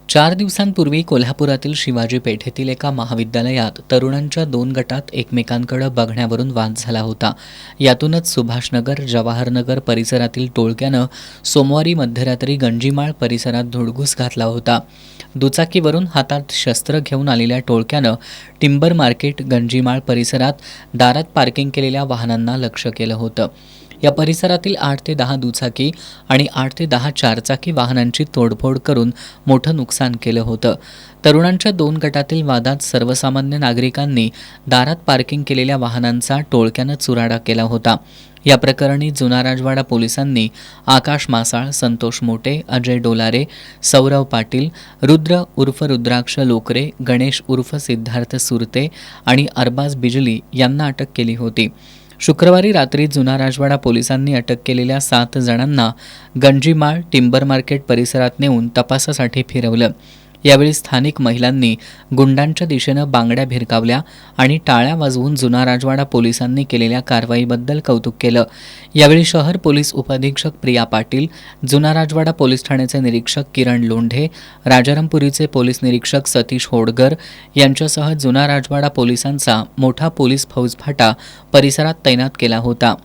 4 दिवसांपूर्वी कोल्हापुरातील शिवाजी पेठेतील एका महाविद्यालयात तरुणांच्या 2 गटात एकमेकांकडे बघण्यावरून वाद झाला होता. यातूनच सुभाषनगर, जवाहरनगर परिसरातील टोळक्यानं सोमवारी मध्यरात्री गंजीमाळ परिसरात धुडगूस घातला होता. दुचाकीवरून हातात शस्त्र घेऊन आलेल्या टोळक्यानं टिंबर मार्केट, गंजीमाळ परिसरात दारात पार्किंग केलेल्या वाहनांना लक्ष्य केलं होतं. या परिसरातील 8 ते 10 दुचाकी आणि 8 ते 10 चारचाकी वाहनांची तोडफोड करून मोठं नुकसान केलं होतं. तरुणांच्या 2 गटातील वादात सर्वसामान्य नागरिकांनी दारात पार्किंग केलेल्या वाहनांचा टोळक्यानं चुराडा केला होता. या प्रकरणी जुना राजवाडा पोलिसांनी आकाश मासाळ, संतोष मोटे, अजय डोलारे, सौरव पाटील, रुद्र उर्फ रुद्राक्ष लोकरे, गणेश उर्फ सिद्धार्थ सुरते आणि अरबाज बिजली यांना अटक केली होती. शुक्रवारी रात्री जुना राजवाडा पोलिसांनी अटक केलेल्या 7 जणांना गंजीमाळ टिंबर मार्केट परिसरात नेऊन तपासासाठी फिरवलं. यावेळी स्थानिक महिलांनी गुंडांच्या दिशेनं बांगड्या भिरकावल्या आणि टाळ्या वाजवून जुना राजवाडा पोलिसांनी केलेल्या कारवाईबद्दल कौतुक केलं. यावेळी शहर पोलीस उपअधीक्षक प्रिया पाटील, जुना राजवाडा पोलीस ठाण्याचे निरीक्षक किरण लोंढे, राजारामपुरीचे पोलीस निरीक्षक सतीश होडगर यांच्यासह जुना राजवाडा पोलिसांचा मोठा पोलीस फौजफाटा परिसरात तैनात केला होता.